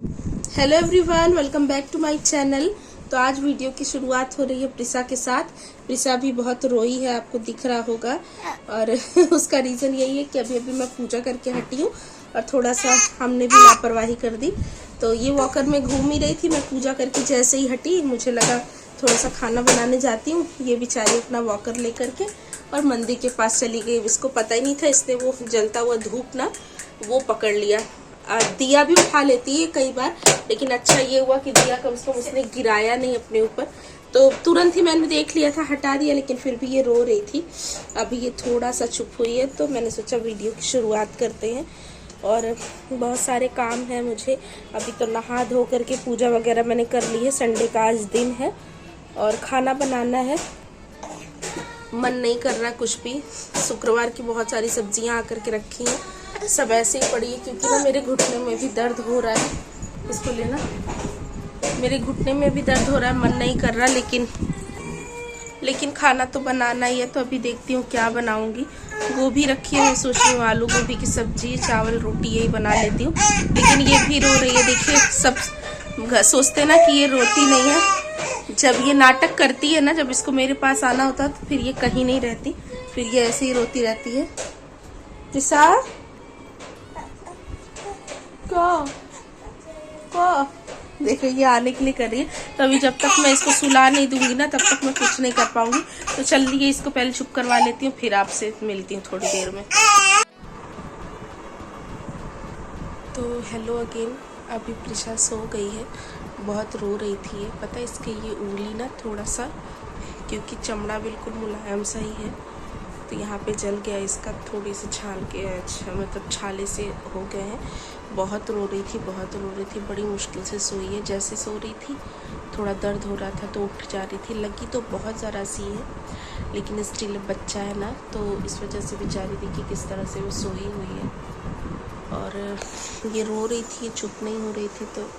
Hello everyone, welcome back to my channel. तो आज video की शुरुआत हो रही है प्रिसा के साथ। प्रिसा भी बहुत रोई है, आपको दिख रहा होगा। और उसका रीज़न यही है कि अभी अभी मैं पूजा करके हटी हूँ और थोड़ा सा हमने भी लापरवाही कर दी। तो ये वॉकर में घूम ही रही थी, मैं पूजा करके जैसे ही हटी मुझे लगा थोड़ा सा खाना बनाने जाती हूँ। ये बेचारी अपना वॉकर लेकर के और मंदिर के पास चली गई। इसको पता ही नहीं था, इसने वो जलता हुआ धूप ना वो पकड़ लिया। दिया भी उठा लेती है कई बार, लेकिन अच्छा ये हुआ कि दिया कम से कम उसने गिराया नहीं अपने ऊपर। तो तुरंत ही मैंने देख लिया था, हटा दिया, लेकिन फिर भी ये रो रही थी। अभी ये थोड़ा सा चुप हुई है तो मैंने सोचा वीडियो की शुरुआत करते हैं। और बहुत सारे काम है मुझे। अभी तो नहा धो करके पूजा वगैरह मैंने कर ली है। संडे का आज दिन है और खाना बनाना है। मन नहीं कर रहा कुछ भी। शुक्रवार की बहुत सारी सब्जियां आकर के रखी हैं, सब ऐसे ही पड़ी है क्योंकि ना मेरे घुटने में भी दर्द हो रहा है। इसको लेना, मेरे घुटने में भी दर्द हो रहा है। मन नहीं कर रहा, लेकिन खाना तो बनाना ही है। तो अभी देखती हूँ क्या बनाऊंगी। गोभी रखी है, मैं सोच रही हूँ आलू गोभी की सब्जी, चावल रोटी यही बना लेती हूँ। लेकिन ये भी रो रही है। देखिए, सब सोचते ना कि ये रोती नहीं है। जब ये नाटक करती है ना, जब इसको मेरे पास आना होता है तो फिर ये कहीं नहीं रहती, फिर ये ऐसे ही रोती रहती है। प्रिसा को देखो, ये आने के लिए कर रही है। तो अभी जब तक मैं इसको सुला नहीं दूंगी ना, तब तक मैं कुछ नहीं कर पाऊंगी। तो चलिए इसको पहले चुप करवा लेती हूँ, फिर आपसे मिलती हूँ थोड़ी देर में। तो हेलो अगेन। अभी प्रिशा सो गई है, बहुत रो रही थी। ये पता है, इसके ये उंगली ना थोड़ा सा, क्योंकि चमड़ा बिल्कुल मुलायम सा ही है, तो यहाँ पे जल गया इसका। थोड़ी सी छाल के मतलब छाले से हो गए हैं। बहुत रो रही थी, बड़ी मुश्किल से सोई है। जैसे सो रही थी थोड़ा दर्द हो रहा था तो उठ जा रही थी। लगी तो बहुत ज़रा सी है, लेकिन स्टिल बच्चा है ना, तो इस वजह से बेचारी देखिए किस तरह से वो सोई हुई है। और ये रो रही थी, चुप नहीं हो रही थी। तो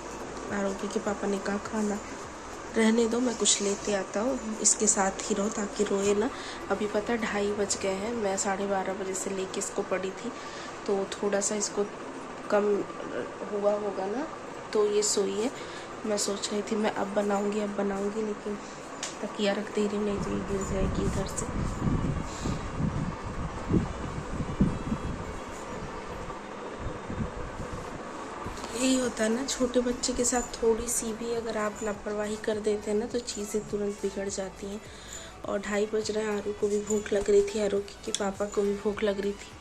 आरोग्य के पापा ने कहा खाना रहने दो, मैं कुछ लेते आता हूँ, इसके साथ ही रहो ताकि रोए ना। अभी पता 2:30 बज गए हैं। मैं 12:30 बजे से लेके इसको पड़ी थी, तो थोड़ा सा इसको कम हुआ होगा ना, तो ये सोई है। मैं सोच रही थी मैं अब बनाऊंगी, लेकिन तकिया रख दे रही, नहीं तो ये गिर जाएगी इधर से। यही होता है ना, छोटे बच्चे के साथ थोड़ी सी भी अगर आप लापरवाही कर देते हैं ना, तो चीज़ें तुरंत बिगड़ जाती हैं। और 2:30 बज रहे हैं। आरू को भी भूख लग रही थी, आरोग्य के पापा को भी भूख लग रही थी,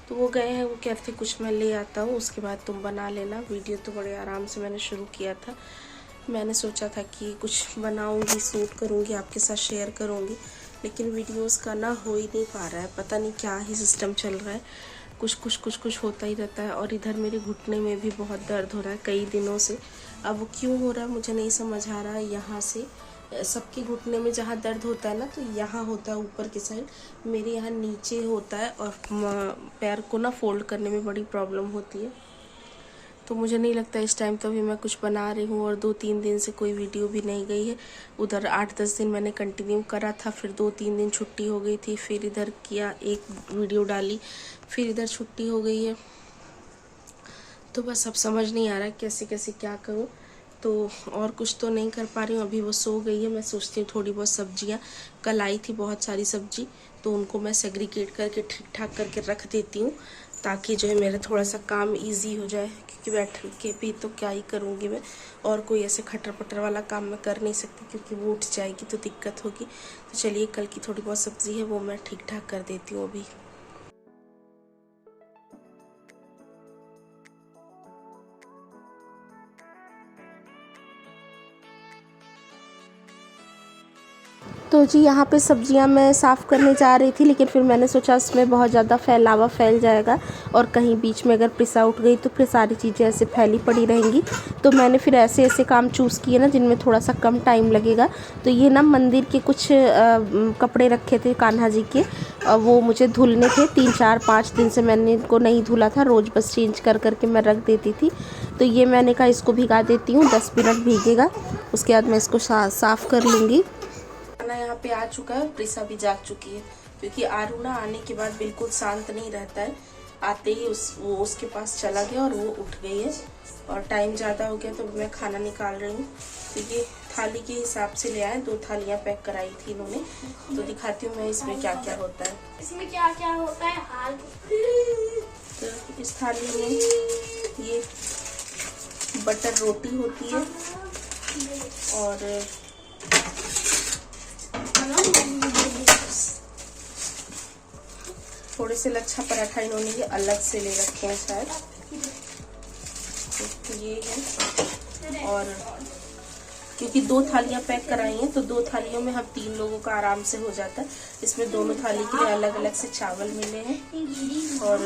तो वो गए हैं। वो कहते कुछ मैं ले आता हूँ, उसके बाद तुम बना लेना। वीडियो तो बड़े आराम से मैंने शुरू किया था। मैंने सोचा था कि कुछ बनाऊँगी, शूट करूँगी, आपके साथ शेयर करूँगी, लेकिन वीडियोस का ना हो ही नहीं पा रहा है। पता नहीं क्या ही सिस्टम चल रहा है, कुछ होता ही रहता है। और इधर मेरे घुटने में भी बहुत दर्द हो रहा है कई दिनों से। अब वो क्यों हो रहा है मुझे नहीं समझ आ रहा है। यहाँ से सबके घुटने में जहाँ दर्द होता है ना, तो यहाँ होता है ऊपर की साइड, मेरे यहाँ नीचे होता है। और पैर को ना फोल्ड करने में बड़ी प्रॉब्लम होती है। तो मुझे नहीं लगता इस टाइम तो अभी मैं कुछ बना रही हूँ। और 2-3 दिन से कोई वीडियो भी नहीं गई है। उधर 8-10 दिन मैंने कंटिन्यू करा था, फिर 2-3 दिन छुट्टी हो गई थी, फिर इधर किया, एक वीडियो डाली, फिर इधर छुट्टी हो गई है। तो बस अब समझ नहीं आ रहा कैसे कैसे क्या करूँ। तो और कुछ तो नहीं कर पा रही हूँ। अभी वो सो गई है। मैं सोचती हूँ थोड़ी बहुत सब्जियाँ, कल आई थी बहुत सारी सब्जी, तो उनको मैं सेग्रीगेट करके ठीक ठाक करके रख देती हूँ, ताकि जो है मेरा थोड़ा सा काम इजी हो जाए। क्योंकि बैठ के भी तो क्या ही करूँगी मैं, और कोई ऐसे खटर पटर वाला काम मैं कर नहीं सकती, क्योंकि वो उठ जाएगी तो दिक्कत होगी। तो चलिए, कल की थोड़ी बहुत सब्ज़ी है वो मैं ठीक ठाक कर देती हूँ अभी। तो जी, यहाँ पे सब्जियाँ मैं साफ़ करने जा रही थी, लेकिन फिर मैंने सोचा इसमें बहुत ज़्यादा फैलावा फैल जाएगा, और कहीं बीच में अगर प्रिसा उठ गई तो फिर सारी चीज़ें ऐसे फैली पड़ी रहेंगी। तो मैंने फिर ऐसे ऐसे काम चूज़ किए ना जिनमें थोड़ा सा कम टाइम लगेगा। तो ये ना मंदिर के कुछ कपड़े रखे थे कान्हा जी के, वो मुझे धुलने थे। 3-4-5 दिन से मैंने इनको नहीं धुला था, रोज़ बस चेंज कर करके मैं रख देती थी। तो ये मैंने कहा इसको भिगा देती हूँ, 10 मिनट भीगेगा, उसके बाद मैं इसको साफ़ कर लूँगी। खाना यहाँ पे आ चुका है, प्रिसा भी जाग चुकी है, क्योंकि आरू ना आने के बाद बिल्कुल शांत नहीं रहता है। आते ही वो उसके पास चला गया और वो उठ गई है। और टाइम ज़्यादा हो गया तो मैं खाना निकाल रही हूँ। तो ये थाली के हिसाब से ले आए, 2 थालियाँ पैक कराई थी इन्होंने। तो दिखाती हूँ मैं इसमें क्या क्या होता है। इसमें क्या क्या होता है हाल। तो इस थाली में ये बटर रोटी होती है और थोड़े से लच्छा पराठा इन्होंने ये अलग से ले रखे हैं शायद। तो ये है, और क्योंकि 2 थालियाँ पैक कराई हैं तो 2 थालियों में हम 3 लोगों का आराम से हो जाता है। इसमें दोनों थाली के लिए अलग अलग से चावल मिले हैं और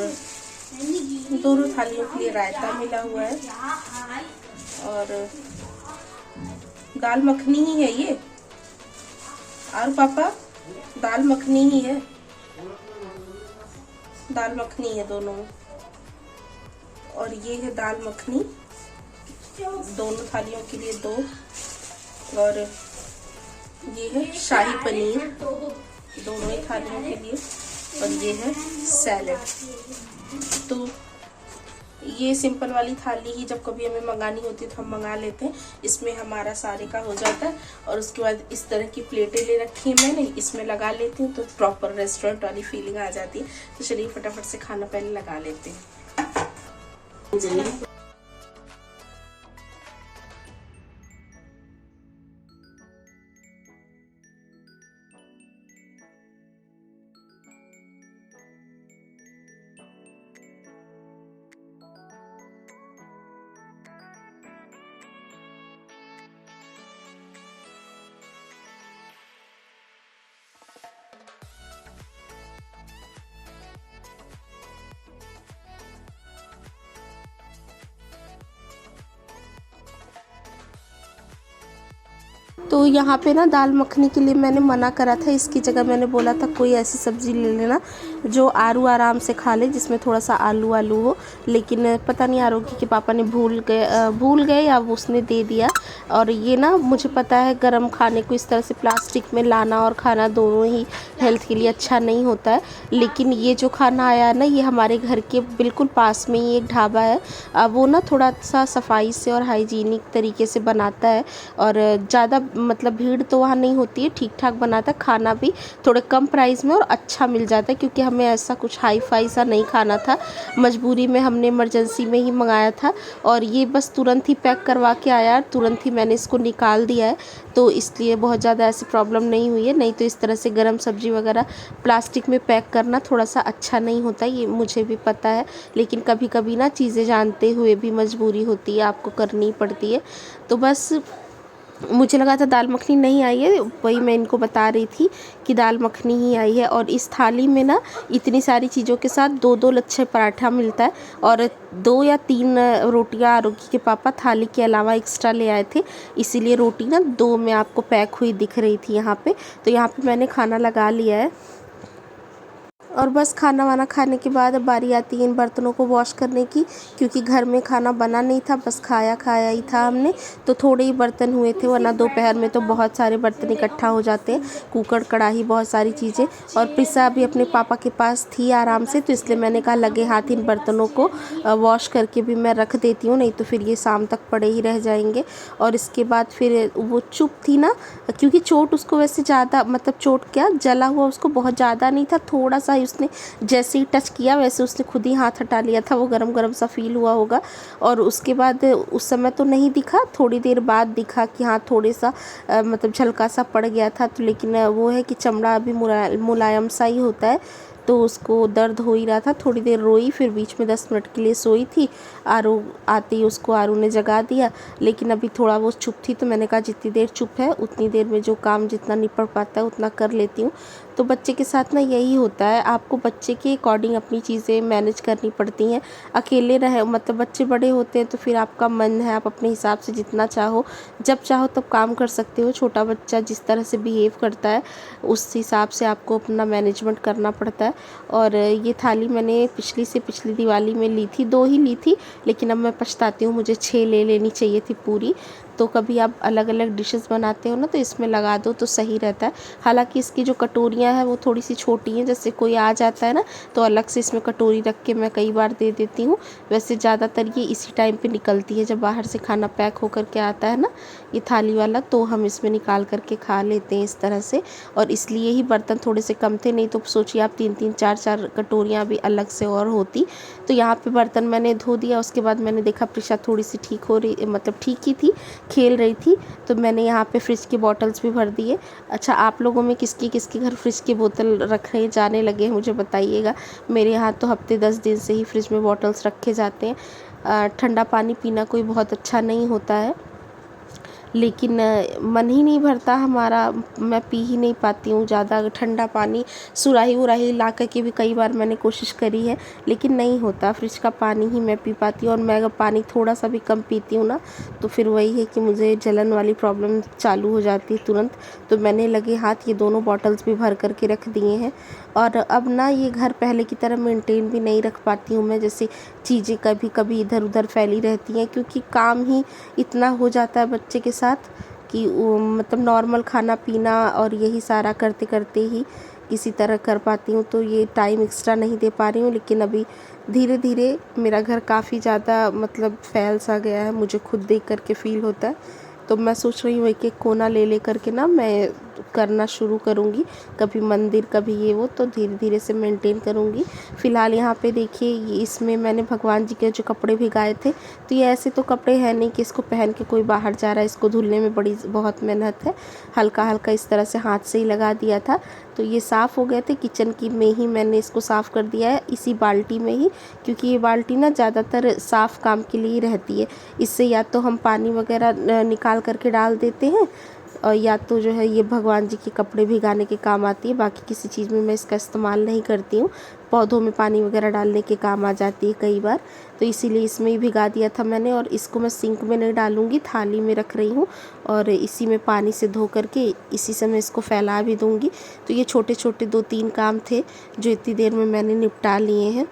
दोनों थालियों के लिए रायता मिला हुआ है और दाल मखनी ही है ये। और पापा दाल मखनी ही है, दाल मखनी है दोनों। और ये है दाल मखनी, दोनों थालियों के लिए 2। और ये है शाही पनीर दोनों ही थालियों के लिए। और ये है सैलेड। तो ये सिंपल वाली थाली ही जब कभी हमें मंगानी होती है तो हम मंगा लेते हैं। इसमें हमारा सारे का हो जाता है। और उसके बाद इस तरह की प्लेटें ले रखी है मैंने, इसमें लगा लेती हूँ तो प्रॉपर रेस्टोरेंट वाली फीलिंग आ जाती है। तो चलिए फटाफट से खाना पहले लगा लेते हैं। तो यहाँ पे ना दाल मखनी के लिए मैंने मना करा था, इसकी जगह मैंने बोला था कोई ऐसी सब्ज़ी ले लेना जो आरू आराम से खा ले, जिसमें थोड़ा सा आलू आलू हो। लेकिन पता नहीं आरोग्य के पापा ने भूल गए या उसने दे दिया। और ये ना मुझे पता है गरम खाने को इस तरह से प्लास्टिक में लाना और खाना दोनों ही हेल्थ के लिए अच्छा नहीं होता है। लेकिन ये जो खाना आया ना, ये हमारे घर के बिल्कुल पास में ही एक ढाबा है। वो ना थोड़ा सा सफाई से और हाइजीनिक तरीके से बनाता है और ज़्यादा मतलब भीड़ तो वहाँ नहीं होती है, ठीक ठाक बनाता है। खाना भी थोड़े कम प्राइस में और अच्छा मिल जाता है, क्योंकि हमें ऐसा कुछ हाई फाई सा नहीं खाना था। मजबूरी में हमने इमरजेंसी में ही मंगाया था और ये बस तुरंत ही पैक करवा के आया, तुरंत ही मैंने इसको निकाल दिया है। तो इसलिए बहुत ज़्यादा ऐसी प्रॉब्लम नहीं हुई है। नहीं तो इस तरह से गर्म सब्जी वगैरह प्लास्टिक में पैक करना थोड़ा सा अच्छा नहीं होता, ये मुझे भी पता है। लेकिन कभी कभी ना चीज़ें जानते हुए भी मजबूरी होती है, आपको करनी पड़ती है। तो बस मुझे लगा था दाल मखनी नहीं आई है, वही मैं इनको बता रही थी कि दाल मखनी ही आई है। और इस थाली में ना इतनी सारी चीज़ों के साथ 2-2 लच्छे पराठा मिलता है और 2 या 3 रोटियां आरोग्य के पापा थाली के अलावा एक्स्ट्रा ले आए थे, इसीलिए रोटी ना 2 में आपको पैक हुई दिख रही थी यहाँ पे। तो यहाँ पे मैंने खाना लगा लिया है और बस खाना वाना खाने के बाद बारी आती है इन बर्तनों को वॉश करने की, क्योंकि घर में खाना बना नहीं था, बस खाया ही था हमने। तो थोड़े ही बर्तन हुए थे, वरना दोपहर में तो बहुत सारे बर्तन इकट्ठा हो जाते हैं, कुकर कढ़ाई बहुत सारी चीज़ें। और प्रिसा भी अपने पापा के पास थी आराम से, तो इसलिए मैंने कहा लगे हाथ इन बर्तनों को वॉश करके भी मैं रख देती हूँ, नहीं तो फिर ये शाम तक पड़े ही रह जाएंगे। और इसके बाद फिर वो चुप थी ना, क्योंकि चोट उसको वैसे ज़्यादा मतलब चोट क्या जला हुआ उसको बहुत ज़्यादा नहीं था, थोड़ा सा उसने जैसे ही टच किया वैसे उसने खुद ही हाथ हटा लिया था, वो गरम गरम सा फील हुआ होगा। और उसके बाद उस समय तो नहीं दिखा, थोड़ी देर बाद दिखा कि हाँ थोड़े सा मतलब झलका सा पड़ गया था। तो लेकिन वो है कि चमड़ा अभी मुलायम सा ही होता है, तो उसको दर्द हो ही रहा था। थोड़ी देर रोई, फिर बीच में 10 मिनट के लिए सोई थी। आरू आते ही उसको आरू ने जगा दिया, लेकिन अभी थोड़ा वो चुप थी, तो मैंने कहा जितनी देर चुप है उतनी देर में जो काम जितना निपट पाता है उतना कर लेती हूँ। तो बच्चे के साथ ना यही होता है, आपको बच्चे के अकॉर्डिंग अपनी चीज़ें मैनेज करनी पड़ती हैं। अकेले रहे मतलब बच्चे बड़े होते हैं तो फिर आपका मन है, आप अपने हिसाब से जितना चाहो जब चाहो तब काम कर सकते हो। छोटा बच्चा जिस तरह से बिहेव करता है उस हिसाब से आपको अपना मैनेजमेंट करना पड़ता है। और ये थाली मैंने पिछली दिवाली में ली थी, 2 ही ली थी, लेकिन अब मैं पछताती हूँ, मुझे 6 ले लेनी चाहिए थी पूरी। तो कभी आप अलग अलग डिशेस बनाते हो ना तो इसमें लगा दो तो सही रहता है। हालांकि इसकी जो कटोरियाँ हैं वो थोड़ी सी छोटी हैं, जैसे कोई आ जाता है ना तो अलग से इसमें कटोरी रख के मैं कई बार दे देती हूँ। वैसे ज़्यादातर ये इसी टाइम पे निकलती है, जब बाहर से खाना पैक होकर के आता है ना ये थाली वाला, तो हम इसमें निकाल करके खा लेते हैं इस तरह से। और इसलिए ही बर्तन थोड़े से कम थे, नहीं तो सोचिए आप 3-3 4-4 कटोरियाँ भी अलग से और होती। तो यहाँ पे बर्तन मैंने धो दिया। उसके बाद मैंने देखा प्रिशा थोड़ी सी ठीक हो रही, मतलब ठीक ही थी, खेल रही थी, तो मैंने यहाँ पे फ्रिज की बॉटल्स भी भर दिए। अच्छा, आप लोगों में किसके किसके घर फ्रिज की बोतल रखे जाने लगे हैं मुझे बताइएगा। मेरे यहाँ तो हफ्ते 10 दिन से ही फ्रिज में बॉटल्स रखे जाते हैं। ठंडा पानी पीना कोई बहुत अच्छा नहीं होता है, लेकिन मन ही नहीं भरता हमारा, मैं पी ही नहीं पाती हूँ ज़्यादा ठंडा पानी। सुराही उराही ला करके भी कई बार मैंने कोशिश करी है, लेकिन नहीं होता। फ्रिज का पानी ही मैं पी पाती हूँ। और मैं अगर पानी थोड़ा सा भी कम पीती हूँ ना तो फिर वही है कि मुझे जलन वाली प्रॉब्लम चालू हो जाती है तुरंत। तो मैंने लगे हाथ ये दोनों बॉटल्स भी भर करके रख दिए हैं। और अब ना ये घर पहले की तरह मेंटेन भी नहीं रख पाती हूँ मैं, जैसे चीज़ें कभी कभी इधर उधर फैली रहती हैं, क्योंकि काम ही इतना हो जाता है बच्चे के साथ कि मतलब नॉर्मल खाना पीना और यही सारा करते करते ही किसी तरह कर पाती हूँ। तो ये टाइम एक्स्ट्रा नहीं दे पा रही हूँ, लेकिन अभी धीरे धीरे मेरा घर काफ़ी ज़्यादा मतलब फैल सा गया है, मुझे खुद देख करके फील होता है। तो मैं सोच रही हूँ एक एक कोना ले ले करके ना मैं करना शुरू करूँगी, कभी मंदिर कभी ये वो, तो धीरे धीरे से मेंटेन करूँगी। फ़िलहाल यहाँ पे देखिए इसमें मैंने भगवान जी के जो कपड़े भिगाए थे, तो ये ऐसे तो कपड़े हैं नहीं कि इसको पहन के कोई बाहर जा रहा है, इसको धुलने में बहुत मेहनत है। हल्का हल्का इस तरह से हाथ से ही लगा दिया था, तो ये साफ़ हो गए थे। किचन की में ही मैंने इसको साफ़ कर दिया है, इसी बाल्टी में ही, क्योंकि ये बाल्टी ना ज़्यादातर साफ़ काम के लिए ही रहती है। इससे या तो हम पानी वगैरह निकाल करके डाल देते हैं, और या तो जो है ये भगवान जी के कपड़े भिगाने के काम आती है। बाकी किसी चीज़ में मैं इसका इस्तेमाल नहीं करती हूँ। पौधों में पानी वगैरह डालने के काम आ जाती है कई बार, तो इसीलिए इसमें ही भिगा दिया था मैंने। और इसको मैं सिंक में नहीं डालूँगी, थाली में रख रही हूँ और इसी में पानी से धो करके इसी से मैं इसको फैला भी दूँगी। तो ये छोटे छोटे 2-3 काम थे जो इतनी देर में मैंने निपटा लिए हैं।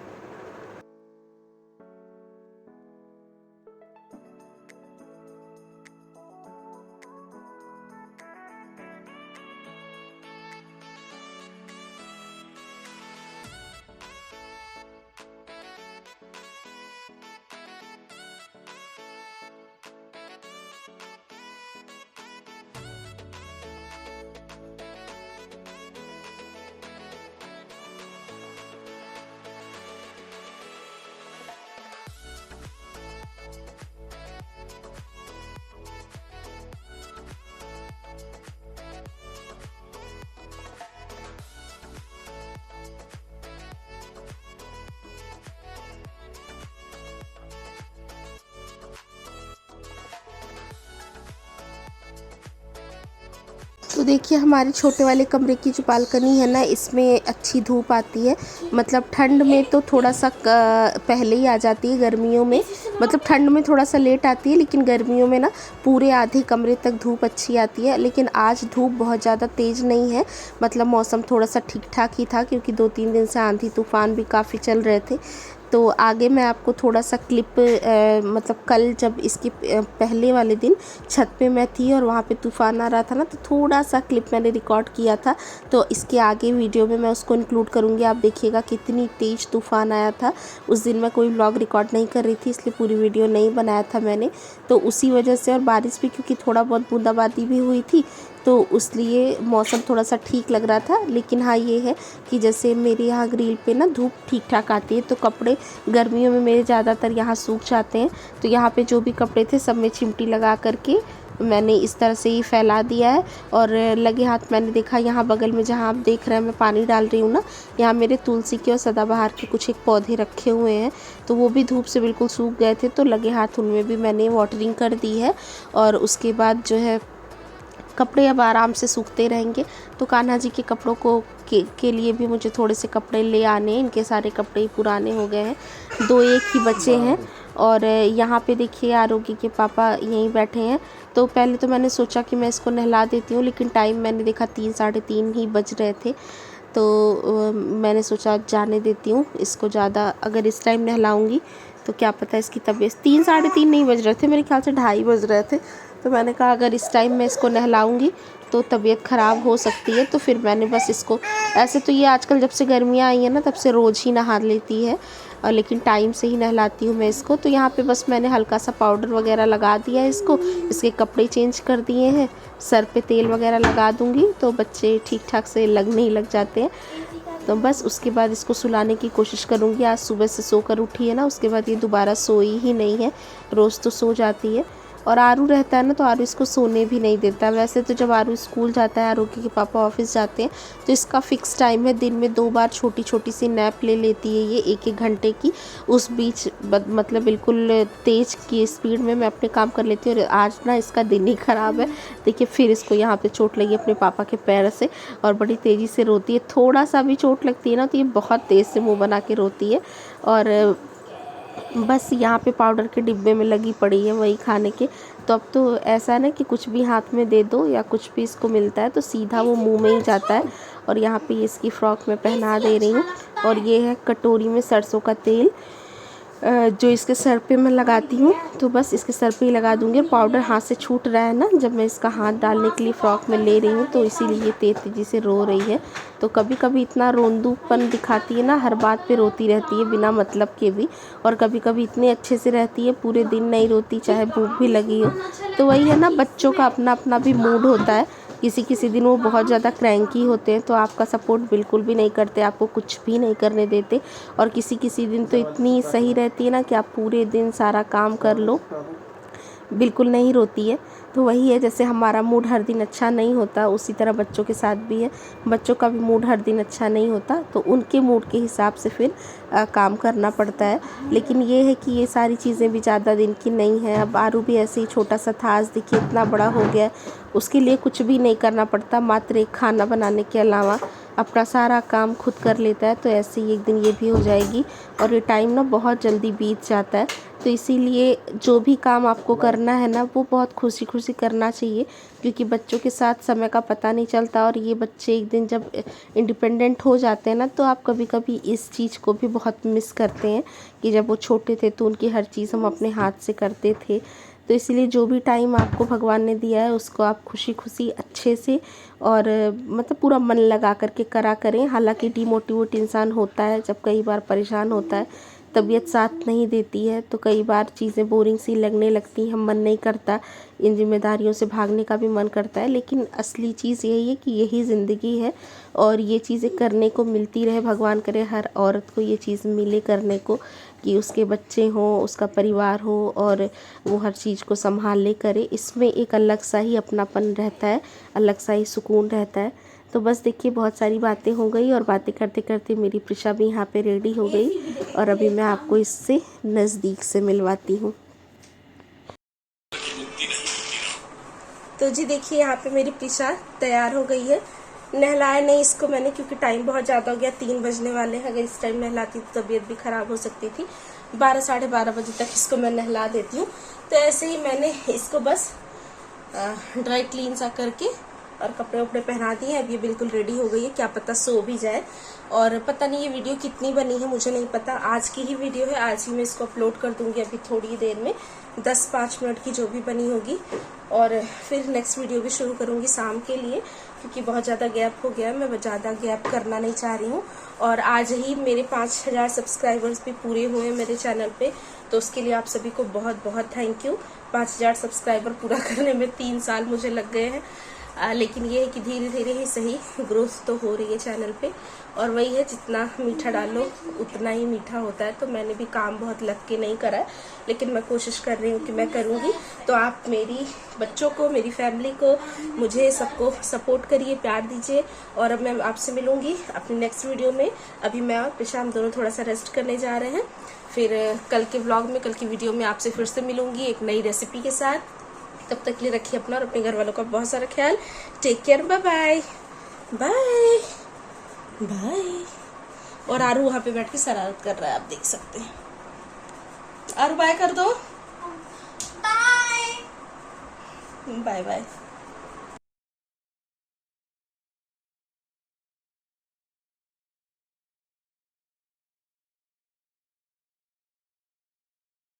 तो देखिए हमारे छोटे वाले कमरे की जो बालकनी है ना, इसमें अच्छी धूप आती है। मतलब ठंड में तो थोड़ा सा पहले ही आ जाती है, गर्मियों में मतलब ठंड में थोड़ा सा लेट आती है, लेकिन गर्मियों में ना पूरे आधे कमरे तक धूप अच्छी आती है। लेकिन आज धूप बहुत ज़्यादा तेज़ नहीं है, मतलब मौसम थोड़ा सा ठीक ठाक ही था, क्योंकि 2-3 दिन से आंधी तूफान भी काफ़ी चल रहे थे। तो आगे मैं आपको थोड़ा सा क्लिप मतलब कल जब इसके पहले वाले दिन छत पे मैं थी और वहाँ पे तूफ़ान आ रहा था ना, तो थोड़ा सा क्लिप मैंने रिकॉर्ड किया था, तो इसके आगे वीडियो में मैं उसको इंक्लूड करूँगी। आप देखिएगा कितनी तेज़ तूफ़ान आया था। उस दिन मैं कोई व्लॉग रिकॉर्ड नहीं कर रही थी, इसलिए पूरी वीडियो नहीं बनाया था मैंने, तो उसी वजह से। और बारिश भी क्योंकि थोड़ा बहुत बूंदाबांदी भी हुई थी, तो उसलिए मौसम थोड़ा सा ठीक लग रहा था। लेकिन हाँ ये है कि जैसे मेरे यहाँ ग्रिल पे ना धूप ठीक ठाक आती है, तो कपड़े गर्मियों में मेरे ज़्यादातर यहाँ सूख जाते हैं। तो यहाँ पे जो भी कपड़े थे सब में चिमटी लगा करके मैंने इस तरह से ही फैला दिया है। और लगे हाथ मैंने देखा यहाँ बगल में जहाँ आप देख रहे हैं मैं पानी डाल रही हूँ ना, यहाँ मेरे तुलसी के और सदाबहार के कुछ एक पौधे रखे हुए हैं, तो वो भी धूप से बिल्कुल सूख गए थे, तो लगे हाथ उनमें भी मैंने वाटरिंग कर दी है। और उसके बाद जो है कपड़े अब आराम से सूखते रहेंगे। तो कान्हा जी के कपड़ों को के लिए भी मुझे थोड़े से कपड़े ले आने, इनके सारे कपड़े ही पुराने हो गए हैं, 2-1 ही बचे हैं। और यहाँ पे देखिए आरोगी के पापा यहीं बैठे हैं। तो पहले तो मैंने सोचा कि मैं इसको नहला देती हूँ, लेकिन टाइम मैंने देखा 3-3:30 ही बज रहे थे, तो मैंने सोचा जाने देती हूँ इसको। ज़्यादा अगर इस टाइम नहलाऊँगी तो क्या पता इसकी तबीयत, 3-3:30 नहीं बज रहे थे, मेरे ख्याल से 2:30 बज रहे थे, तो मैंने कहा अगर इस टाइम मैं इसको नहलाऊंगी तो तबीयत ख़राब हो सकती है, तो फिर मैंने बस इसको, ऐसे तो ये आजकल जब से गर्मियाँ आई हैं ना तब से रोज़ ही नहा लेती है, लेकिन टाइम से ही नहलाती हूँ मैं इसको। तो यहाँ पे बस मैंने हल्का सा पाउडर वगैरह लगा दिया है इसको, इसके कपड़े चेंज कर दिए हैं, सर पे तेल वगैरह लगा दूँगी तो बच्चे ठीक ठाक से लगने ही लग जाते हैं। तो बस उसके बाद इसको सुलाने की कोशिश करूँगी। आज सुबह से सोकर उठी है ना, उसके बाद ये दोबारा सोई ही नहीं है, रोज़ तो सो जाती है। और आरू रहता है ना तो आरू इसको सोने भी नहीं देता। वैसे तो जब आरू स्कूल जाता है, आरू के पापा ऑफिस जाते हैं, तो इसका फ़िक्स टाइम है, दिन में 2 बार छोटी छोटी सी नैप ले लेती है ये 1-1 घंटे की। उस बीच मतलब बिल्कुल तेज़ की स्पीड में मैं अपने काम कर लेती हूँ। और आज ना इसका दिन ही ख़राब है। देखिए फिर इसको यहाँ पे चोट लगी अपने पापा के पैर से और बड़ी तेज़ी से रोती है। थोड़ा सा भी चोट लगती है ना तो ये बहुत तेज़ से मुँह बना के रोती है। और बस यहाँ पे पाउडर के डिब्बे में लगी पड़ी है वही खाने के। तो अब तो ऐसा ना कि कुछ भी हाथ में दे दो या कुछ भी इसको मिलता है तो सीधा वो मुंह में ही जाता है। और यहाँ पे ये इसकी फ़्रॉक में पहना दे रही हूँ। और ये है कटोरी में सरसों का तेल, जो इसके सर पे मैं लगाती हूँ, तो बस इसके सर पे ही लगा दूँगी। और पाउडर हाथ से छूट रहा है ना जब मैं इसका हाथ डालने के लिए फ़्रॉक में ले रही हूँ, तो इसीलिए ये तेज़ी से रो रही है। तो कभी कभी इतना रोंदूपन दिखाती है ना, हर बात पे रोती रहती है बिना मतलब के भी। और कभी कभी इतने अच्छे से रहती है, पूरे दिन नहीं रोती चाहे भूख भी लगी हो। तो वही है ना, बच्चों का अपना अपना भी मूड होता है। किसी दिन वो बहुत ज़्यादा क्रैंकी होते हैं तो आपका सपोर्ट बिल्कुल भी नहीं करते, आपको कुछ भी नहीं करने देते। और किसी दिन तो इतनी सही रहती है ना कि आप पूरे दिन सारा काम कर लो, बिल्कुल नहीं रोती है। तो वही है, जैसे हमारा मूड हर दिन अच्छा नहीं होता उसी तरह बच्चों के साथ भी है। बच्चों का भी मूड हर दिन अच्छा नहीं होता, तो उनके मूड के हिसाब से फिर काम करना पड़ता है। लेकिन ये है कि ये सारी चीज़ें भी ज़्यादा दिन की नहीं है। अब आरू भी ऐसे ही छोटा सा था, आज देखिए इतना बड़ा हो गया है। उसके लिए कुछ भी नहीं करना पड़ता, मात्र एक खाना बनाने के अलावा अपना सारा काम खुद कर लेता है। तो ऐसे ही एक दिन ये भी हो जाएगी। और ये टाइम ना बहुत जल्दी बीत जाता है। तो इसीलिए जो भी काम आपको करना है ना वो बहुत खुशी खुशी करना चाहिए, क्योंकि बच्चों के साथ समय का पता नहीं चलता। और ये बच्चे एक दिन जब इंडिपेंडेंट हो जाते हैं ना तो आप कभी कभी इस चीज़ को भी बहुत मिस करते हैं कि जब वो छोटे थे तो उनकी हर चीज़ हम अपने हाथ से करते थे। तो इसलिए जो भी टाइम आपको भगवान ने दिया है उसको आप खुशी खुशी अच्छे से और मतलब पूरा मन लगा करके करा करें। हालांकि डिमोटिवेट इंसान होता है जब कई बार परेशान होता है, तबीयत साथ नहीं देती है, तो कई बार चीज़ें बोरिंग सी लगने लगती हैं, हम मन नहीं करता, इन जिम्मेदारियों से भागने का भी मन करता है। लेकिन असली चीज़ यही है कि यही ज़िंदगी है और ये चीज़ें करने को मिलती रहे। भगवान करे हर औरत को ये चीज़ मिले करने को, कि उसके बच्चे हों, उसका परिवार हो और वो हर चीज़ को संभाले करे। इसमें एक अलग सा ही अपनापन रहता है, अलग सा ही सुकून रहता है। तो बस देखिए बहुत सारी बातें हो गई और बातें करते करते मेरी प्रिशा भी यहाँ पे रेडी हो गई और अभी मैं आपको इससे नज़दीक से मिलवाती हूँ। तो जी देखिए यहाँ पे मेरी प्रिशा तैयार हो गई है। नहलाया नहीं इसको मैंने क्योंकि टाइम बहुत ज़्यादा हो गया, 3 बजने वाले हैं। अगर इस टाइम नहलाती तो तबीयत भी ख़राब हो सकती थी। 12 साढ़े 12 बजे तक इसको मैं नहला देती हूँ। तो ऐसे ही मैंने इसको बस ड्राई क्लीन सा करके और कपड़े उपड़े पहना दिए। अब ये बिल्कुल रेडी हो गई है, क्या पता सो भी जाए। और पता नहीं ये वीडियो कितनी बनी है मुझे नहीं पता, आज की ही वीडियो है, आज ही मैं इसको अपलोड कर दूंगी अभी थोड़ी देर में, 10-5 मिनट की जो भी बनी होगी। और फिर नेक्स्ट वीडियो भी शुरू करूंगी शाम के लिए, क्योंकि बहुत ज़्यादा गैप हो गया है, मैं ज़्यादा गैप करना नहीं चाह रही हूँ। और आज ही मेरे 5000 सब्सक्राइबर्स भी पूरे हुए हैं मेरे चैनल पे, तो उसके लिए आप सभी को बहुत बहुत थैंक यू। 5000 सब्सक्राइबर पूरा करने में 3 साल मुझे लग गए हैं। लेकिन ये है कि धीरे धीरे ही सही ग्रोथ तो हो रही है चैनल पे। और वही है, जितना मीठा डालो उतना ही मीठा होता है। तो मैंने भी काम बहुत लग के नहीं करा है, लेकिन मैं कोशिश कर रही हूँ कि मैं करूँगी। तो आप मेरी बच्चों को, मेरी फैमिली को, मुझे सबको सपोर्ट करिए, प्यार दीजिए। और अब मैं आपसे मिलूँगी अपनी नेक्स्ट वीडियो में। अभी मैं और प्रिशा हम दोनों थोड़ा सा रेस्ट करने जा रहे हैं। फिर कल के व्लॉग में, कल की वीडियो में आपसे फिर से मिलूँगी एक नई रेसिपी के साथ। तब तक के लिए रखिए अपना और अपने घर वालों का बहुत सारा ख्याल। Take care, bye bye bye bye. और आरू वहाँ पे बैठ के शरारत कर रहा है, आप देख सकते हैं। आरू बाय कर दो, बाय बाय बाय।